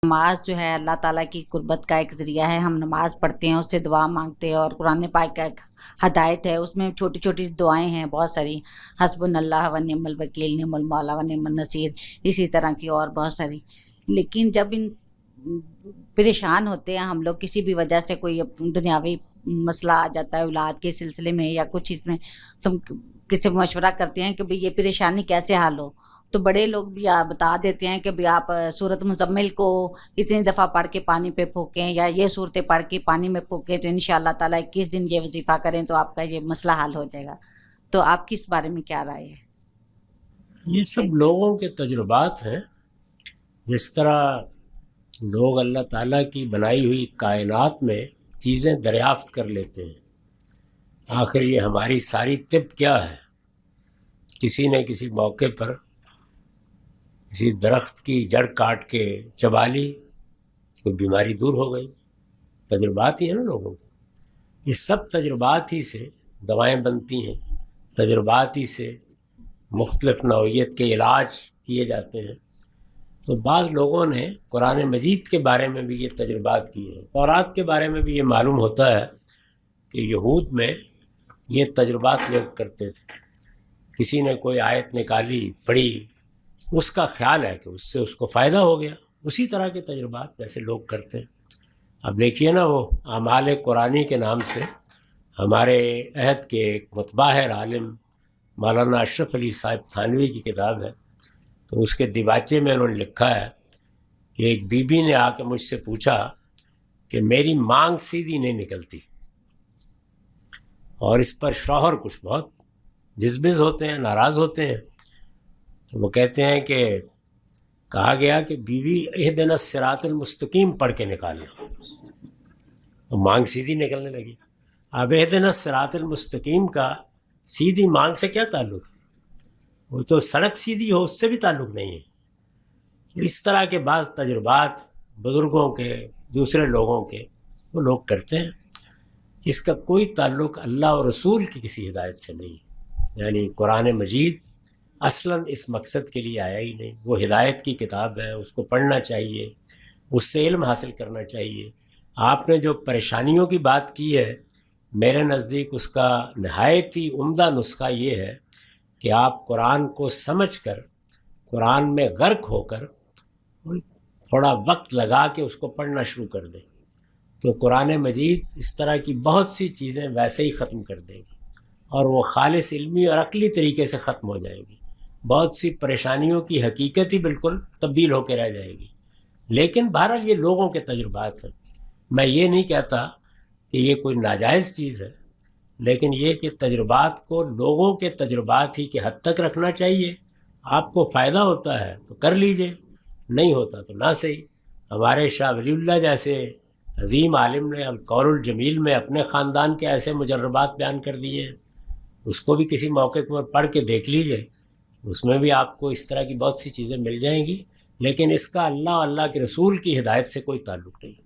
نماز جو ہے اللہ تعالیٰ کی قربت کا ایک ذریعہ ہے. ہم نماز پڑھتے ہیں، اس سے دعا مانگتے ہیں، اور قرآن پاک کا ایک ہدایت ہے، اس میں چھوٹی چھوٹی دعائیں ہیں بہت ساری. حسبنا اللہ و نعم الوکیل، نعم المولا و نعم النصیر، اسی طرح کی اور بہت ساری. لیکن جب پریشان ہوتے ہیں ہم لوگ کسی بھی وجہ سے، کوئی دنیاوی مسئلہ آ جاتا ہے اولاد کے سلسلے میں یا کچھ چیز میں، تو کسی مشورہ کرتے ہیں کہ بھئی یہ پریشانی کیسے حل ہو. تو بڑے لوگ بھی بتا دیتے ہیں کہ بھئی آپ سورۃ مزمل کو اتنی دفعہ پڑھ کے پانی پہ پھونکیں، یا یہ صورتیں پڑھ کے پانی میں پھونکیں، تو انشاءاللہ تعالیٰ 21 دن یہ وظیفہ کریں تو آپ کا یہ مسئلہ حل ہو جائے گا. تو آپ کی اس بارے میں کیا رائے ہے؟ یہ سب لوگوں کے تجربات ہیں. جس طرح لوگ اللہ تعالیٰ کی بنائی ہوئی کائنات میں چیزیں دریافت کر لیتے ہیں، آخر یہ ہماری ساری طب کیا ہے. کسی نے کسی موقع پر کسی درخت کی جڑ کاٹ کے چبا لی، کوئی بیماری دور ہو گئی. تجربات ہی ہیں نا لوگوں کے. یہ سب تجربات ہی سے دوائیں بنتی ہیں، تجربات ہی سے مختلف نوعیت کے علاج کیے جاتے ہیں. تو بعض لوگوں نے قرآن مجید کے بارے میں بھی یہ تجربات کیے ہیں. تورات کے بارے میں بھی یہ معلوم ہوتا ہے کہ یہود میں یہ تجربات لوگ کرتے تھے. کسی نے کوئی آیت نکالی، پڑھی، اس کا خیال ہے کہ اس سے اس کو فائدہ ہو گیا. اسی طرح کے تجربات جیسے لوگ کرتے ہیں. اب دیکھیے نا، وہ اعمال قرآنی کے نام سے ہمارے عہد کے ایک متباہر عالم مولانا اشرف علی صاحب تھانوی کی کتاب ہے. تو اس کے دیباچے میں انہوں نے لکھا ہے کہ ایک بی بی نے آ کے مجھ سے پوچھا کہ میری مانگ سیدھی نہیں نکلتی، اور اس پر شوہر کچھ بہت جذبز ہوتے ہیں، ناراض ہوتے ہیں. تو وہ کہتے ہیں کہ کہا گیا کہ بیوی اہدنا الصراط المستقیم پڑھ کے نکالنا، مانگ سیدھی نکلنے لگی. اب اہدنا الصراط المستقیم کا سیدھی مانگ سے کیا تعلق ہے؟ وہ تو سڑک سیدھی ہو اس سے بھی تعلق نہیں ہے. اس طرح کے بعض تجربات بزرگوں کے، دوسرے لوگوں کے، وہ لوگ کرتے ہیں. اس کا کوئی تعلق اللہ اور رسول کی کسی ہدایت سے نہیں. یعنی قرآن مجید اصلاً اس مقصد کے لیے آیا ہی نہیں. وہ ہدایت کی کتاب ہے، اس کو پڑھنا چاہیے، اس سے علم حاصل کرنا چاہیے. آپ نے جو پریشانیوں کی بات کی ہے، میرے نزدیک اس کا نہایت ہی عمدہ نسخہ یہ ہے کہ آپ قرآن کو سمجھ کر، قرآن میں غرق ہو کر تھوڑا وقت لگا کے اس کو پڑھنا شروع کر دیں، تو قرآن مجید اس طرح کی بہت سی چیزیں ویسے ہی ختم کر دے گی، اور وہ خالص علمی اور عقلی طریقے سے ختم ہو جائے گی. بہت سی پریشانیوں کی حقیقت ہی بالکل تبدیل ہو کے رہ جائے گی. لیکن بہرحال یہ لوگوں کے تجربات ہیں. میں یہ نہیں کہتا کہ یہ کوئی ناجائز چیز ہے، لیکن یہ کہ تجربات کو لوگوں کے تجربات ہی کے حد تک رکھنا چاہیے. آپ کو فائدہ ہوتا ہے تو کر لیجئے، نہیں ہوتا تو نہ صحیح. ہمارے شاہ ولی اللہ جیسے عظیم عالم نے القول الجمیل میں اپنے خاندان کے ایسے مجربات بیان کر دیے ہیں. اس کو بھی کسی موقع پر پڑھ کے دیکھ لیجئے، اس میں بھی آپ کو اس طرح کی بہت سی چیزیں مل جائیں گی. لیکن اس کا اللہ کے رسول کی ہدایت سے کوئی تعلق نہیں.